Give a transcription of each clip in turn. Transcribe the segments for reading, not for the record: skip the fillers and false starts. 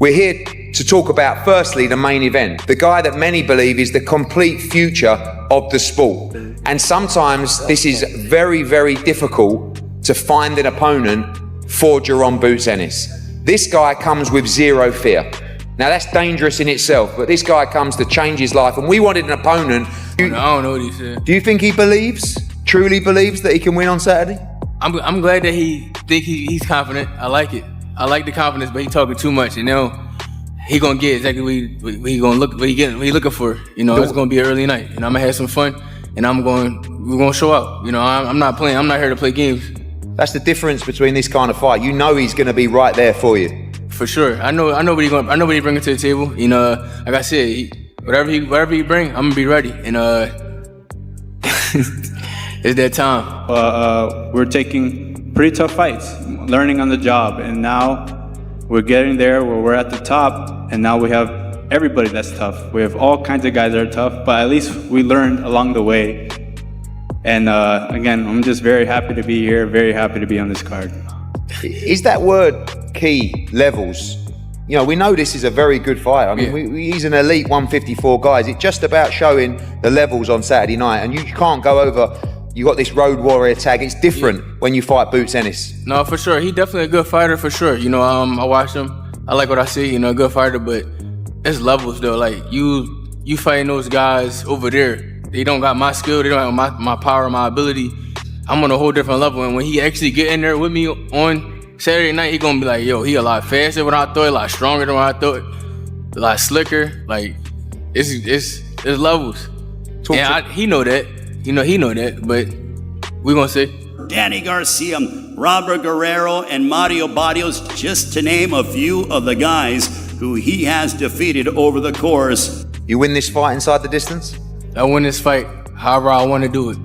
We're here to talk about, firstly, the main event, the guy that many believe is the complete future of the sport. And sometimes this is very, very difficult to find an opponent for Jaron Boots Ennis. This guy comes with zero fear. Now that's dangerous in itself, but this guy comes to change his life, and we wanted an opponent. I don't know what he said. Do you think he truly believes that he can win on Saturday? I'm glad that he think he's confident. I like it. I like the confidence, but he talking too much, you know. He gonna get exactly what he looking for. You know, it's gonna be an early night, and I'm gonna have some fun, and we're gonna show out. You know, I'm not playing. I'm not here to play games. That's the difference between this kind of fight. You know he's gonna be right there for you. For sure. I know what he bringing to the table. You know, like I said, whatever he bring, I'm gonna be ready. And it's that time. We're taking pretty tough fights, learning on the job, and now we're getting there where we're at the top, and now we have everybody that's tough. We have all kinds of guys that are tough, but at least we learned along the way. And again, I'm just very happy to be here, very happy to be on this card. Is that word key, levels? You know, we know this is a very good fight. I mean, he's an elite 154 guy. Is it just about showing the levels on Saturday night? And you can't go over, you got this road warrior tag. It's different when you fight Boots Ennis. No, for sure. He definitely a good fighter, for sure. You know, I watch him. I like what I see, you know, a good fighter, but it's levels though. Like you fighting those guys over there. They don't got my skill, they don't have my power, my ability. I'm on a whole different level. And when he actually get in there with me on Saturday night, he gonna be like, yo, he a lot faster than I thought, a lot stronger than I thought, a lot slicker. Like it's levels. And he know that. You know, he know that, but we gonna see. Danny Garcia, Robert Guerrero, and Mario Barrios, just to name a few of the guys who he has defeated over the course. You win this fight inside the distance? I win this fight however I want to do it.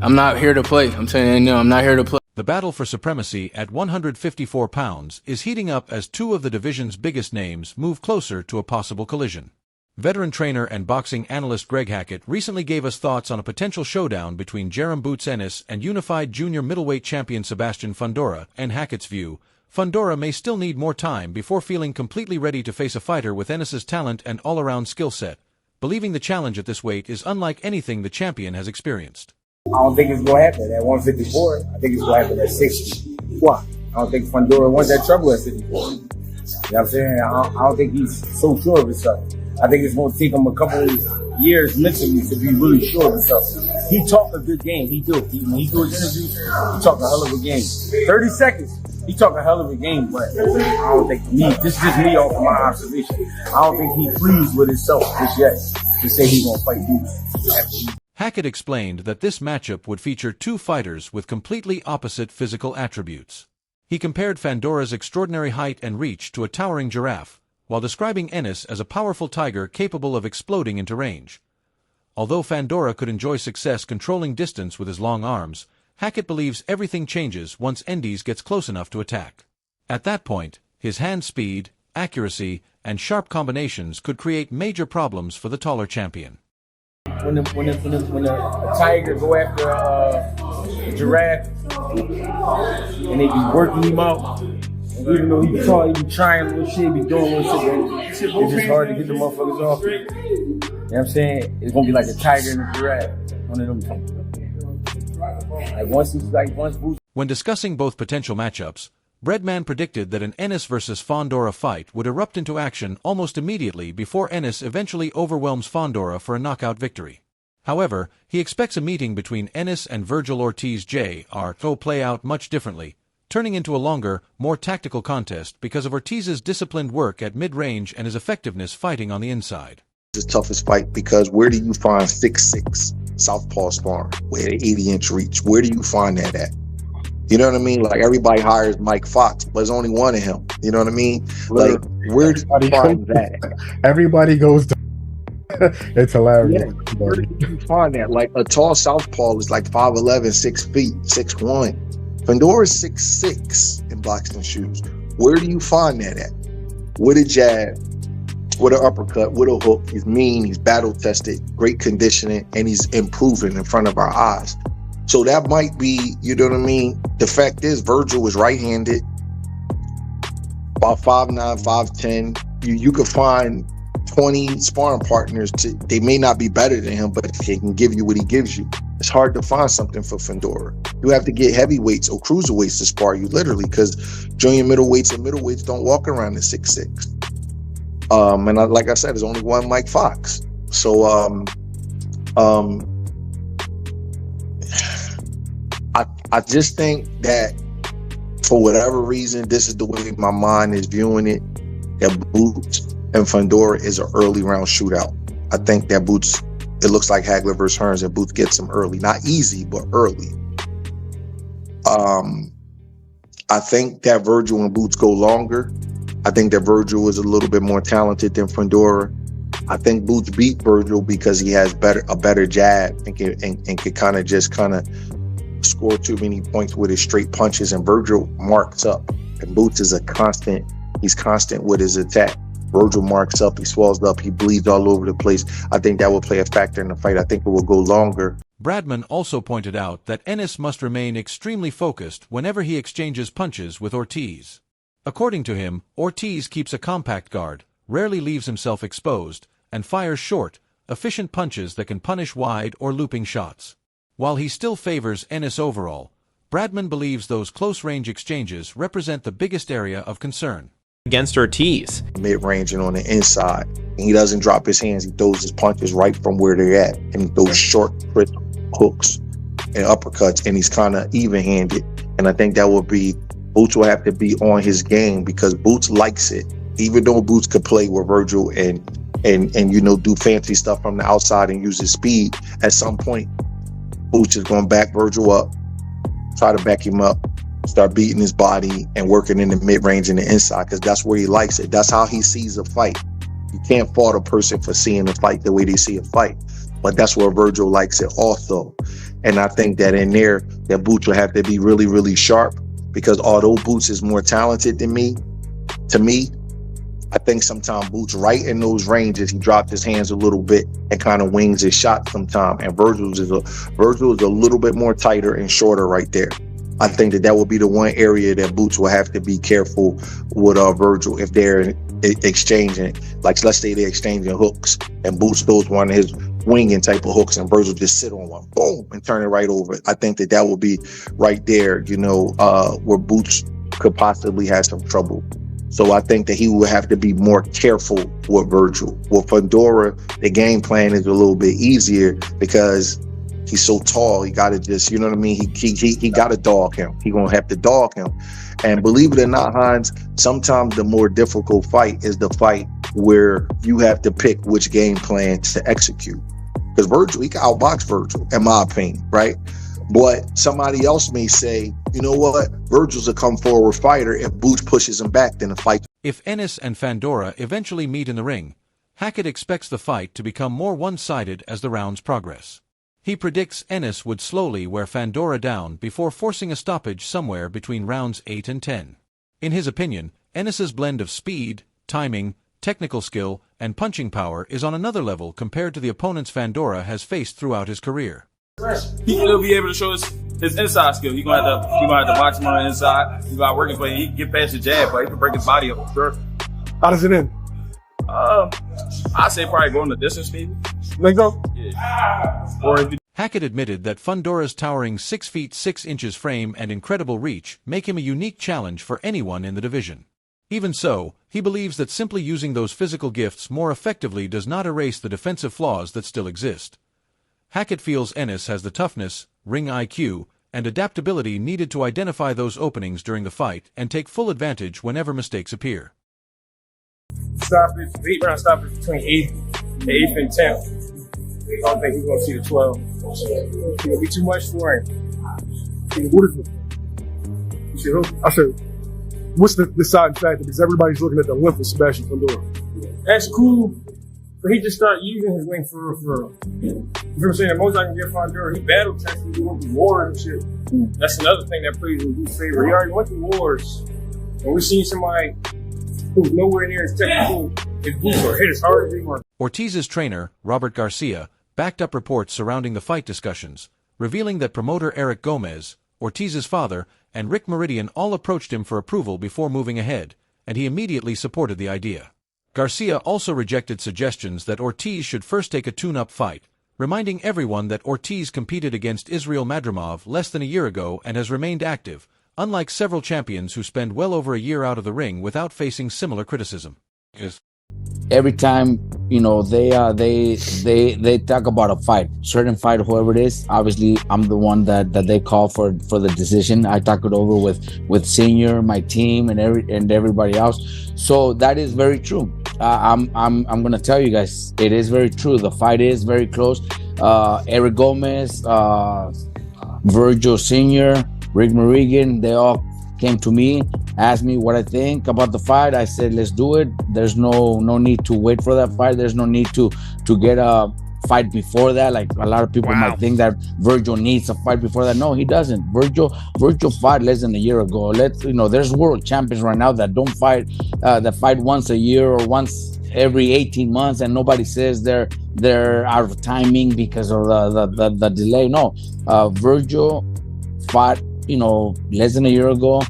I'm not here to play. I'm saying, no, I'm not here to play. The battle for supremacy at 154 pounds is heating up as two of the division's biggest names move closer to a possible collision. Veteran trainer and boxing analyst Greg Hackett recently gave us thoughts on a potential showdown between Jaron Boots Ennis and unified junior middleweight champion Sebastian Fundora. In Hackett's view, Fundora may still need more time before feeling completely ready to face a fighter with Ennis's talent and all-around skill set, believing the challenge at this weight is unlike anything the champion has experienced. I don't think it's going to happen at 154. I think it's going to happen at 60. Why? I don't think Fundora wants that trouble at 54. You know what I'm saying? I don't think he's so sure of himself. I think it's going to take him a couple of years mentally to be really sure of himself. He talk a good game. He do. When he do his interviews, he talk a hell of a game. 30 seconds, he talk a hell of a game, but I don't think this is just me off of my observation. I don't think he's pleased with himself just yet to say he's going to fight Boots. Hackett explained that this matchup would feature two fighters with completely opposite physical attributes. He compared Fundora's extraordinary height and reach to a towering giraffe, while describing Ennis as a powerful tiger capable of exploding into range. Although Fundora could enjoy success controlling distance with his long arms, Hackett believes everything changes once Ennis gets close enough to attack. At that point, his hand speed, accuracy, and sharp combinations could create major problems for the taller champion. When a tiger go after a giraffe and they be working him out, even though he tall, he be trying little shit, be doing little shit, it's just hard to get the motherfuckers off. You know what I'm saying? It's gonna be like a tiger and a giraffe. One of them. When discussing both potential matchups, Breadman predicted that an Ennis versus Fundora fight would erupt into action almost immediately before Ennis eventually overwhelms Fundora for a knockout victory. However, he expects a meeting between Ennis and Virgil Ortiz Jr. to play out much differently, turning into a longer, more tactical contest because of Ortiz's disciplined work at mid-range and his effectiveness fighting on the inside. The toughest fight because where do you find 6'6" southpaw sparring with an 80-inch reach? Where do you find that at? You know what I mean? Like everybody hires Mike Fox, but there's only one of him. You know what I mean? Like where do you find that? Everybody goes to it's hilarious. Yeah, where do you find that? Like a tall southpaw is like 5'11", 6 feet, 6'1". Fundora is 6'6" in boxing shoes. Where do you find that at? With a jab, with an uppercut, with a hook. He's mean, he's battle tested, great conditioning, and he's improving in front of our eyes. So that might be, you know what I mean? The fact is, Virgil was right-handed. about 5'9", 5'10". You could find 20 sparring partners. They may not be better than him, but they can give you what he gives you. It's hard to find something for Fundora. You have to get heavyweights or cruiserweights to spar you, literally, because junior middleweights and middleweights don't walk around at 6'6". Like I said, there's only one Mike Fox. So I just think that for whatever reason, this is the way my mind is viewing it, that Boots and Fundora is an early round shootout. I think that Boots, it looks like Hagler versus Hearns, and Boots gets him early. Not easy, but early. I think that Virgil and Boots go longer. I think that Virgil is a little bit more talented than Fundora. I think Boots beat Virgil because he has a better jab and can kind of score too many points with his straight punches, and Virgil marks up. And Boots is he's constant with his attack. Virgil marks up, he swells up, he bleeds all over the place. I think that will play a factor in the fight. I think it will go longer. Bradman also pointed out that Ennis must remain extremely focused whenever he exchanges punches with Ortiz. According to him, Ortiz keeps a compact guard, rarely leaves himself exposed, and fires short, efficient punches that can punish wide or looping shots. While he still favors Ennis overall, Bradman believes those close-range exchanges represent the biggest area of concern. Against Ortiz, mid-range and on the inside, and he doesn't drop his hands. He throws his punches right from where they're at, and he throws short, crisp hooks and uppercuts, and he's kind of even-handed. And I think that would be, Boots will have to be on his game, because Boots likes it. Even though Boots could play with Virgil and do fancy stuff from the outside and use his speed, at some point Boots is going to back Virgil up, try to back him up, start beating his body and working in the mid-range and the inside, because that's where he likes it. That's how he sees a fight. You can't fault a person for seeing a fight the way they see a fight, but that's where Virgil likes it also. And I think that in there, that Boots will have to be really, really sharp, because although Boots is more talented than me, to me, I think sometimes Boots right in those ranges, he drops his hands a little bit and kind of wings his shot sometimes. And Virgil is a little bit more tighter and shorter right there. I think that will be the one area that Boots will have to be careful with Virgil if they're exchanging. Like, let's say they're exchanging hooks and Boots throws one of his winging type of hooks and Virgil just sit on one, boom, and turn it right over. I think that will be right there, where Boots could possibly have some trouble. So I think that he will have to be more careful with Virgil. With Fundora, the game plan is a little bit easier because he's so tall. He got to just, you know what I mean? He got to dog him. He going to have to dog him. And believe it or not, Hans, sometimes the more difficult fight is the fight where you have to pick which game plan to execute. Because Virgil, he can outbox Virgil, in my opinion, right? But somebody else may say, you know what? Virgil's a come forward fighter. If Boots pushes him back, then the fight. If Ennis and Fundora eventually meet in the ring, Hackett expects the fight to become more one-sided as the rounds progress. He predicts Ennis would slowly wear Fundora down before forcing a stoppage somewhere between rounds 8 and 10. In his opinion, Ennis's blend of speed, timing, technical skill, and punching power is on another level compared to the opponents Fundora has faced throughout his career. He'll be able to show his inside skill. You're gonna have to box him on the inside. He's got working for you. He can get past your jab, but he can break his body up for sure. How does it end? I'd say probably going the distance, maybe. Let go. Yeah. Or if you Hackett admitted that Fundora's towering 6 feet 6 inches frame and incredible reach make him a unique challenge for anyone in the division. Even so, he believes that simply using those physical gifts more effectively does not erase the defensive flaws that still exist. Hackett feels Ennis has the toughness, ring IQ, and adaptability needed to identify those openings during the fight and take full advantage whenever mistakes appear. Stoppage, 8-round stoppage between 8th and 10th. I don't think he's going to see the 12. It's going to be too much for him. What is it? You said, who? I said, what's the deciding factor? Because everybody's looking at the length of Sebastian Fundora. That's cool. But he just started using his length for you know what I'm saying? The most I can get Fundora, he battle tested, he went to war and shit. That's another thing that plays in his favor. He already went to wars. And we seen somebody who's nowhere near as technical, his boots are hit as hard as they want. Ortiz's trainer, Robert Garcia, backed up reports surrounding the fight discussions, revealing that promoter Eric Gomez, Ortiz's father, and Rick Meridian all approached him for approval before moving ahead, and he immediately supported the idea. Garcia also rejected suggestions that Ortiz should first take a tune-up fight, reminding everyone that Ortiz competed against Israil Madrimov less than a year ago and has remained active, unlike several champions who spend well over a year out of the ring without facing similar criticism. Every time, you know, they talk about a fight, certain fight, whoever it is. Obviously, I'm the one that they call for the decision. I talk it over with Senior, my team, and everybody else. So that is very true. I'm gonna tell you guys, it is very true. The fight is very close. Eric Gomez, Virgil Senior, Rick Morigan, they all came to me, asked me what I think about the fight. I said, let's do it. There's no need to wait for that fight. There's no need to get a fight before that. Like a lot of people might think that Virgil needs a fight before that. No, he doesn't. Virgil fought less than a year ago. There's world champions right now that don't fight, that fight once a year or once every 18 months, and nobody says they're out of timing because of the delay. No, Virgil fought, less than a year ago.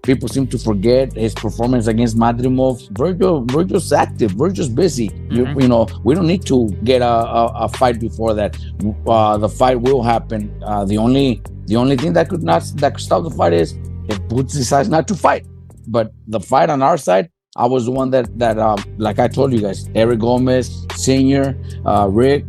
People seem to forget his performance against Madrimov. Virgil's active. Virgil's busy. We don't need to get a fight before that. The fight will happen. The only thing that could stop the fight is if Boots decides not to fight. But the fight on our side, I was the one that like I told you guys, Eric Gomez, Senior, Rick.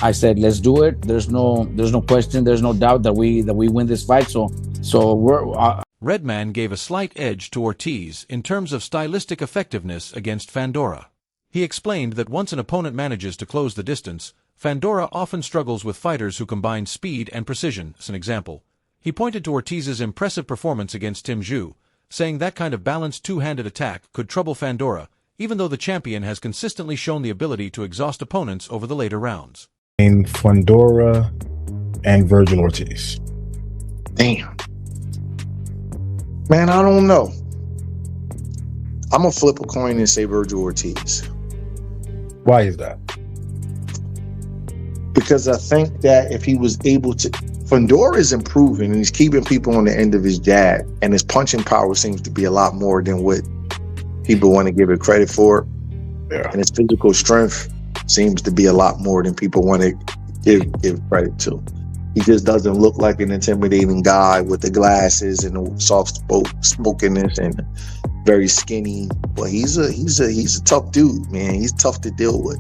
I said, let's do it. There's no question. There's no doubt that we win this fight. So we're. Redman gave a slight edge to Ortiz in terms of stylistic effectiveness against Fundora. He explained that once an opponent manages to close the distance, Fundora often struggles with fighters who combine speed and precision. As an example, he pointed to Ortiz's impressive performance against Tim Zhu, saying that kind of balanced two-handed attack could trouble Fundora, even though the champion has consistently shown the ability to exhaust opponents over the later rounds. Fundora and Virgil Ortiz. Damn. Man, I don't know. I'm going to flip a coin and say Virgil Ortiz. Why is that? Because I think that if he was able to... Fundora is improving and he's keeping people on the end of his jab, and his punching power seems to be a lot more than what people want to give it credit for. Yeah. And his physical strength seems to be a lot more than people want to give credit to. He just doesn't look like an intimidating guy with the glasses and the soft smokiness and very skinny. But he's a tough dude, man. He's tough to deal with.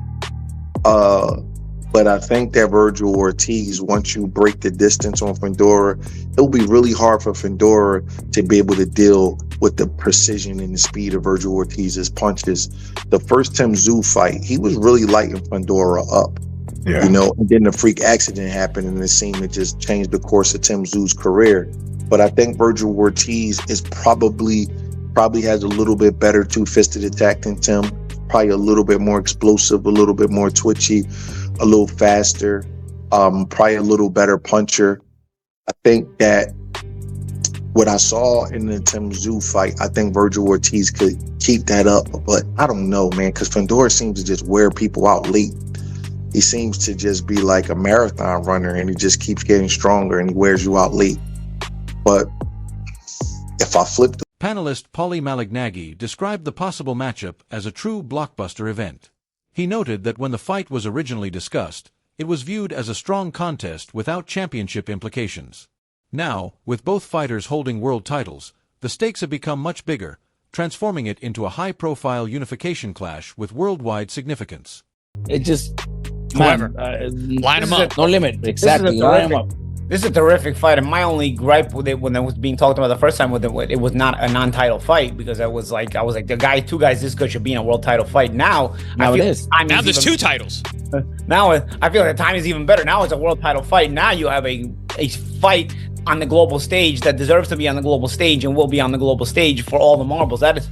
But I think that Virgil Ortiz, once you break the distance on Fundora, it'll be really hard for Fundora to be able to deal with the precision and the speed of Virgil Ortiz's punches. The first Tim Zhu fight, he was really lighting Fundora up. Yeah. And then the freak accident happened and it seemed to just change the course of Tim Zhu's career. But I think Virgil Ortiz is probably has a little bit better two-fisted attack than Tim. Probably a little bit more explosive, a little bit more twitchy, a little faster, probably a little better puncher. I think that what I saw in the Tim Zhu fight, I think Virgil Ortiz could keep that up. But I don't know, man, because Fundora seems to just wear people out late. He seems to just be like a marathon runner, and he just keeps getting stronger, and he wears you out late. But if I flip the... Panelist Paulie Malignaggi described the possible matchup as a true blockbuster event. He noted that when the fight was originally discussed, it was viewed as a strong contest without championship implications. Now, with both fighters holding world titles, the stakes have become much bigger, transforming it into a high-profile unification clash with worldwide significance. It just... Whoever. Line them up. No limit. Exactly. Line them up. This is a terrific fight, and my only gripe with it when it was being talked about the first time with it was not a non-title fight, because I was like, two guys this good should be in a world title fight. Now it is. Now there's two titles. Now I feel like the time is even better. Now it's a world title fight. Now you have a fight on the global stage that deserves to be on the global stage and will be on the global stage for all the marbles. That is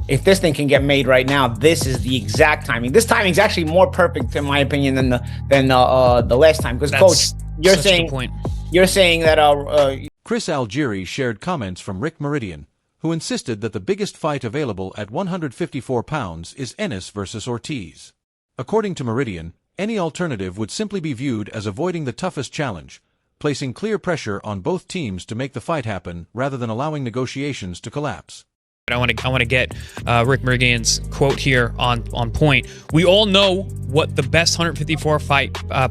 if this thing can get made right now, this is the exact timing. This timing is actually more perfect, in my opinion, than the last time. Because Coach, you're saying that Chris Algieri shared comments from Rick Meridian, who insisted that the biggest fight available at 154 pounds is Ennis versus Ortiz. According to Meridian, any alternative would simply be viewed as avoiding the toughest challenge, placing clear pressure on both teams to make the fight happen rather than allowing negotiations to collapse. I want to get Rick Meridian's quote here on point. We all know what the best 154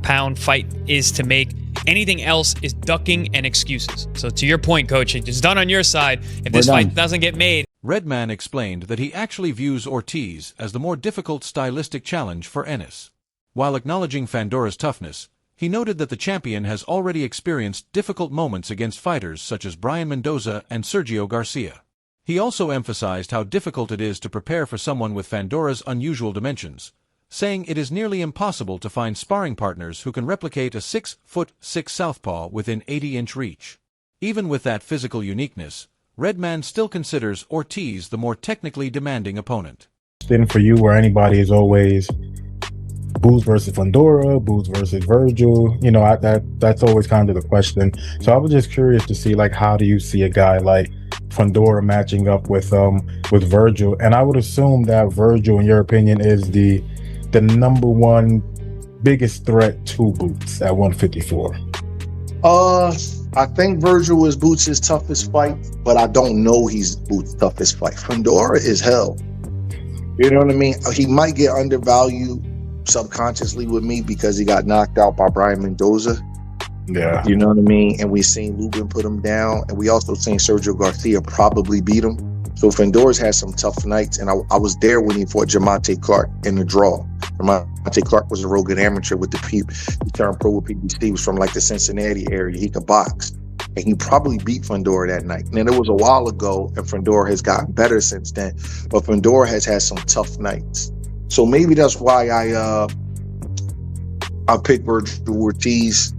pound fight is to make. Anything else is ducking and excuses. So to your point, Coach, it's done on your side. If this fight doesn't get made. Redman explained that he actually views Ortiz as the more difficult stylistic challenge for Ennis. While acknowledging Fundora's toughness, he noted that the champion has already experienced difficult moments against fighters such as Brian Mendoza and Sergio Garcia. He also emphasized how difficult it is to prepare for someone with Fundora's unusual dimensions, saying it is nearly impossible to find sparring partners who can replicate a 6'6" southpaw within 80-inch reach. Even with that physical uniqueness, Redman still considers Ortiz the more technically demanding opponent. Then for you, where anybody is always Boots versus Fundora, Boots versus Virgil, you know, that's always kind of the question. So I was just curious to see, like, how do you see a guy like Fundora matching up with Virgil? And I would assume that Virgil, in your opinion, is the number one biggest threat to Boots at 154. I think Virgil is Boots' toughest fight, but I don't know he's Boots' toughest fight. Fundora is hell. You know what I mean? He might get undervalued subconsciously with me because he got knocked out by Brian Mendoza. Yeah. You know what I mean? And we seen Lubin put him down, and we also seen Sergio Garcia probably beat him. So Fundora's had some tough nights, and I was there when he fought Jamonte Clark in the draw. Jamonte Clark was a real good amateur with the Peep. He turned pro with PBC. He was from like the Cincinnati area. He could box. And he probably beat Fundora that night. And it was a while ago, and Fundora has gotten better since then. But Fundora has had some tough nights. So maybe that's why I picked Virgil Ortiz,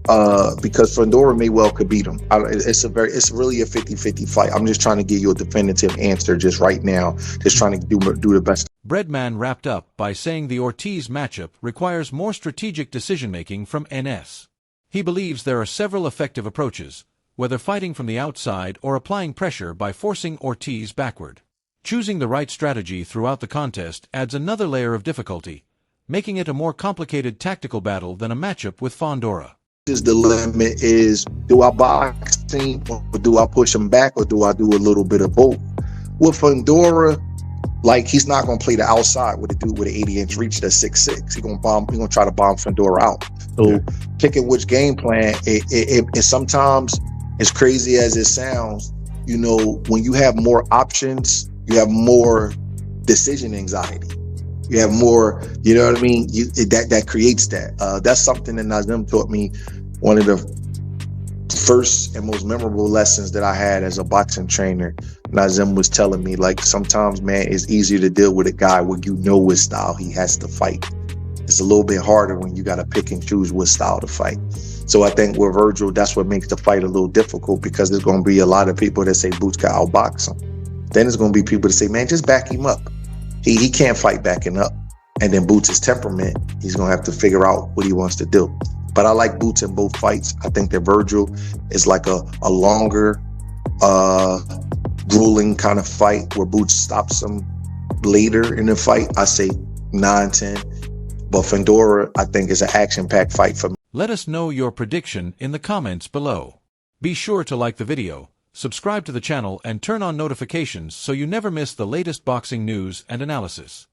because Fundora may well could beat him. It's really a 50-50 fight. I'm just trying to give you a definitive answer just right now. Just trying to do the best. Breadman wrapped up by saying the Ortiz matchup requires more strategic decision-making from NS. He believes there are several effective approaches, whether fighting from the outside or applying pressure by forcing Ortiz backward. Choosing the right strategy throughout the contest adds another layer of difficulty, making it a more complicated tactical battle than a matchup with Fundora. The limit is, do I box him, or do I push him back, or do I do a little bit of both? With Fundora, like, he's not going to play the outside with a dude with an 80-inch reach that's 6'6". He's going to try to bomb Fundora out. So picking which game plan, it sometimes, as crazy as it sounds, you know, when you have more options, you have more decision anxiety. You have more, you know what I mean? That creates that. That's something that Nazem taught me. One of the first and most memorable lessons that I had as a boxing trainer, Nazem was telling me, like, sometimes, man, it's easier to deal with a guy when you know what style he has to fight. It's a little bit harder when you got to pick and choose what style to fight. So I think with Virgil, that's what makes the fight a little difficult, because there's going to be a lot of people that say Boots can outbox him. Then there's going to be people that say, man, just back him up. He can't fight backing up. And then Boots' temperament, he's going to have to figure out what he wants to do. But I like Boots in both fights. I think that Virgil is like a longer, grueling kind of fight where Boots stops him later in the fight. I say 9-10. But Fundora, I think, is an action-packed fight for me. Let us know your prediction in the comments below. Be sure to like the video, subscribe to the channel, and turn on notifications so you never miss the latest boxing news and analysis.